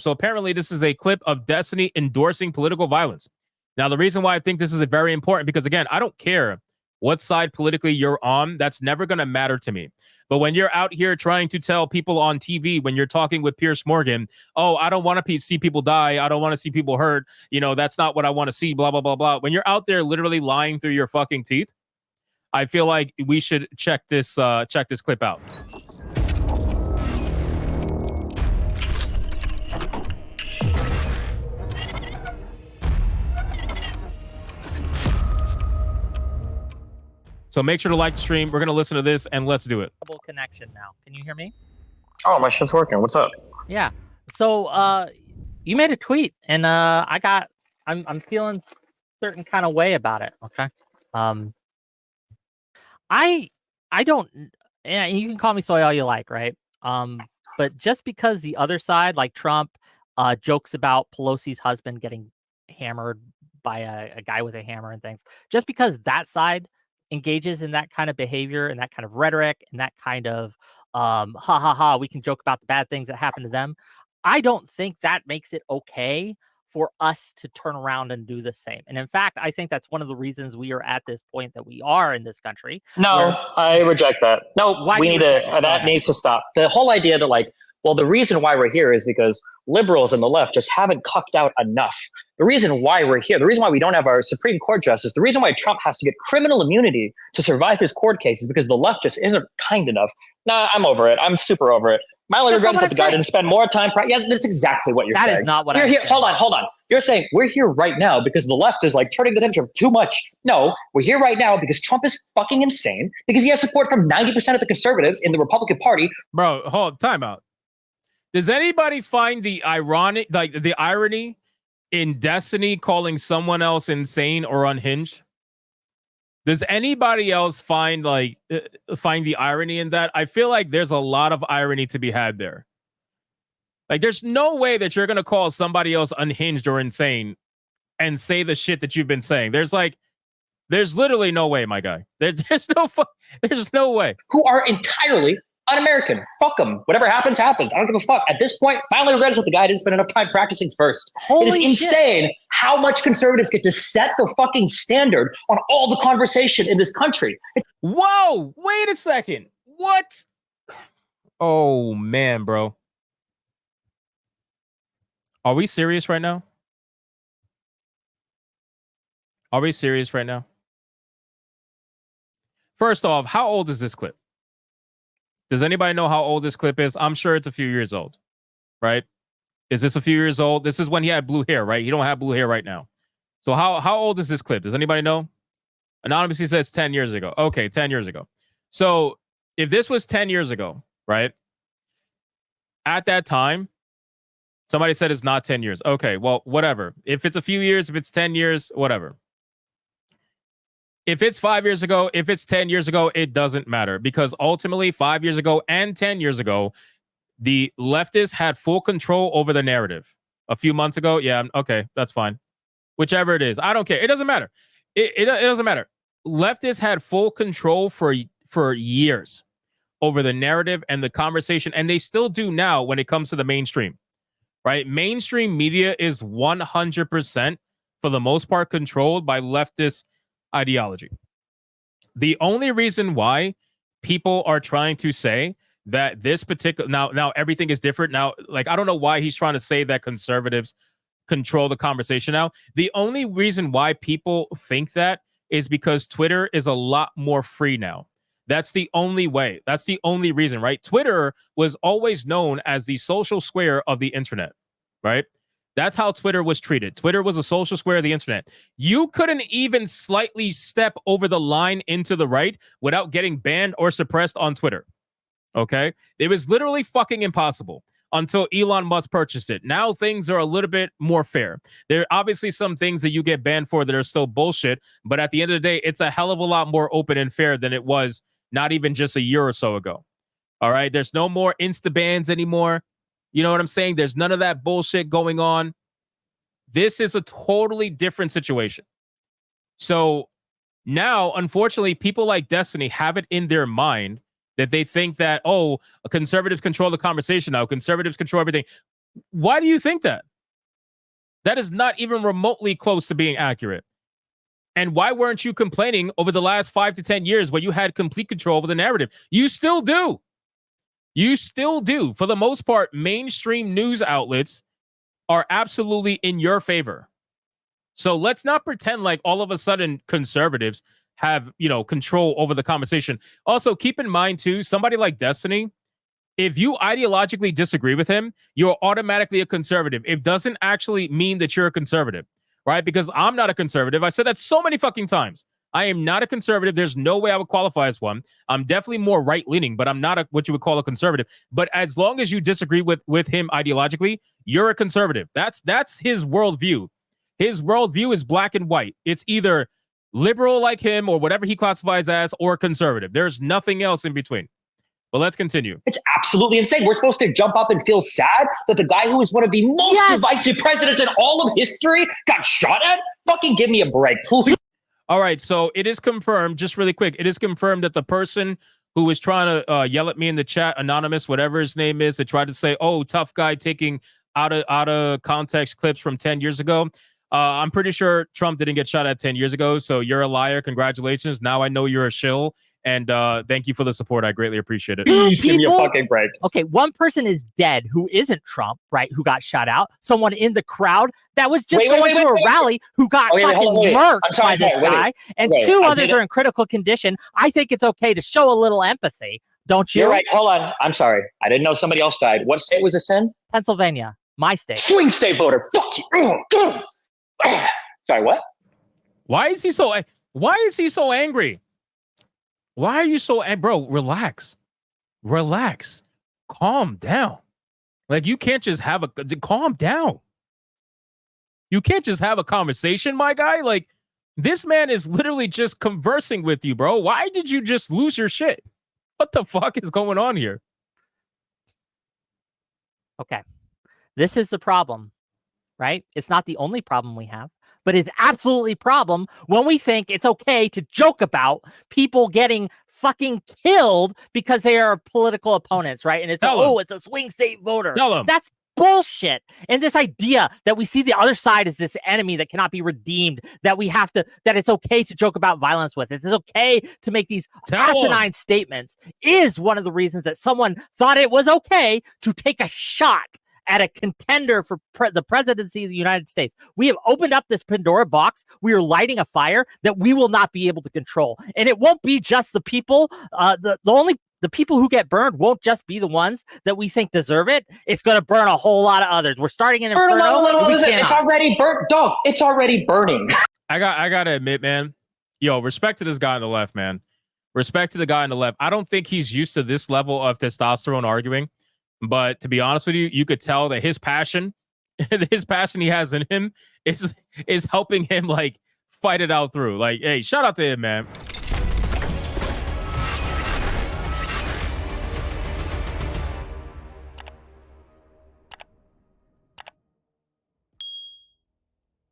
So apparently this is a clip of Destiny endorsing political violence. Now, the reason why I think this is very important, because again, I don't care what side politically you're on. That's never going to matter to me. But when you're out here trying to tell people on TV, when you're talking with Pierce Morgan, oh, I don't want to see people die. I don't want to see people hurt. You know, that's not what I want to see, blah, blah, blah, blah. When you're out there literally lying through your fucking teeth, I feel like we should check this clip out. So make sure to like the stream. We're going to listen to this and let's do it. Connection now. Can you hear me? Oh, my shit's working. What's up? Yeah. So you made a tweet and I'm feeling certain kind of way about it. Okay. I don't, and you can call me soy all you like, right? But just because the other side, like Trump, jokes about Pelosi's husband getting hammered by a guy with a hammer and things, just because that side engages in that kind of behavior and that kind of rhetoric and that kind of ha ha ha, we can joke about the bad things that happen to them. I don't think that makes it okay for us to turn around and do the same. And in fact, I think that's one of the reasons we are at this point that we are in this country. No, I reject that. No, we need to, that needs to stop. The whole idea that like, well, the reason why we're here is because liberals and the left just haven't cucked out enough. The reason why we're here, the reason why we don't have our Supreme Court justice, the reason why Trump has to get criminal immunity to survive his court case is because the left just isn't kind enough. Nah, I'm over it. I'm super over it. My only regret is that the guy didn't spend more time. Yeah, that's exactly what you're saying. That is not what I'm saying. Hold on. You're saying we're here right now because the left is like turning the temperature too much. No, we're here right now because Trump is fucking insane, because he has support from 90% of the conservatives in the Republican Party. Bro, hold time out. Does anybody find the irony in Destiny calling someone else insane or unhinged? Does anybody else find the irony in that? I feel like there's a lot of irony to be had there. Like, there's no way that you're gonna call somebody else unhinged or insane and say the shit that you've been saying. There's literally no way, my guy. There's no way. Who are entirely un-American. Fuck them. Whatever happens, happens. I don't give a fuck. At this point, my only regret is that the guy didn't spend enough time practicing first. It is insane how much conservatives get to set the fucking standard on all the conversation in this country. Whoa! Wait a second. What? Oh, man, bro. Are we serious right now? Are we serious right now? First off, how old is this clip? Does anybody know how old this clip is? I'm sure it's a few years old, right? Is this a few years old? This is when he had blue hair, right? He don't have blue hair right now. So how old is this clip? Does anybody know? Anonymously says 10 years ago. Okay, 10 years ago. So if this was 10 years ago, right? At that time, somebody said it's not 10 years. Okay, well, whatever. If it's a few years, if it's 10 years, whatever. If it's 5 years ago, if it's 10 years ago, it doesn't matter, because ultimately 5 years ago and 10 years ago, the leftists had full control over the narrative. A few months ago, yeah, okay, that's fine. Whichever it is, I don't care. It doesn't matter. It doesn't matter. Leftists had full control for years over the narrative and the conversation, and they still do now when it comes to the mainstream, right? Mainstream media is 100%, for the most part, controlled by leftist ideology. The only reason why people are trying to say that this particular now everything is different now, like, I don't know why he's trying to say that conservatives control the conversation now. The only reason why people think that is because Twitter is a lot more free now. That's the only way. That's the only reason, right? Twitter was always known as the social square of the internet, right? That's how Twitter was treated. Twitter was a social square of the internet. You couldn't even slightly step over the line into the right without getting banned or suppressed on Twitter. Okay? It was literally fucking impossible until Elon Musk purchased it. Now things are a little bit more fair. There are obviously some things that you get banned for that are still bullshit, but at the end of the day, it's a hell of a lot more open and fair than it was not even just a year or so ago. All right? There's no more Insta bans anymore. You know what I'm saying? There's none of that bullshit going on. This is a totally different situation. So now, unfortunately, people like Destiny have it in their mind that they think that, oh, conservatives control the conversation now. Conservatives control everything. Why do you think that? That is not even remotely close to being accurate. And why weren't you complaining over the last 5 to 10 years where you had complete control over the narrative? You still do. You still do. For the most part, mainstream news outlets are absolutely in your favor. So let's not pretend like all of a sudden conservatives have, control over the conversation. Also, keep in mind, too, somebody like Destiny, if you ideologically disagree with him, you're automatically a conservative. It doesn't actually mean that you're a conservative, right? Because I'm not a conservative. I said that so many fucking times. I am not a conservative. There's no way I would qualify as one. I'm definitely more right-leaning, but I'm not what you would call a conservative. But as long as you disagree with him ideologically, you're a conservative. That's his worldview. His worldview is black and white. It's either liberal like him or whatever he classifies as, or conservative. There's nothing else in between. But let's continue. It's absolutely insane. We're supposed to jump up and feel sad that the guy who was one of the most divisive presidents in all of history got shot at? Fucking give me a break, please. All right, so it is confirmed, just really quick, it is confirmed that the person who was trying to yell at me in the chat, anonymous, whatever his name is, that tried to say, oh, tough guy taking out of context clips from 10 years ago. I'm pretty sure Trump didn't get shot at 10 years ago, so you're a liar. Congratulations. Now I know you're a shill. And thank you for the support. I greatly appreciate it. Please give me a fucking break. Okay, one person is dead who isn't Trump, right? Who got shot out. Someone in the crowd that was just going to a rally who got fucking murked by this guy. And two others are in critical condition. I think it's okay to show a little empathy, don't you? You're right. Hold on. I'm sorry. I didn't know somebody else died. What state was this in? Pennsylvania, my state. Swing state voter. Fuck you. Sorry, what? Why is he so angry? Why are you so, bro, relax. Calm down. Like, you can't just have calm down. You can't just have a conversation, my guy. Like, this man is literally just conversing with you, bro. Why did you just lose your shit? What the fuck is going on here? Okay. This is the problem, right? It's not the only problem we have. But it's absolutely a problem when we think it's okay to joke about people getting fucking killed because they are political opponents, right? And it's, it's a swing state voter. That's bullshit. And this idea that we see the other side as this enemy that cannot be redeemed, that it's okay to joke about violence with, it's okay to make these asinine statements, is one of the reasons that someone thought it was okay to take a shot at a contender for the presidency of the United States. We have opened up this Pandora box. We are lighting a fire that we will not be able to control. And it won't be just the people, the people who get burned won't just be the ones that we think deserve it. It's going to burn a whole lot of others. We're starting an inferno. It's already burnt, dog. It's already burning. I gotta admit, man, respect to this guy on the left, man. Respect to the guy on the left. I don't think he's used to this level of testosterone arguing. But to be honest with you, you could tell that his passion he has in him is helping him like fight it out through. Like, hey, shout out to him, man.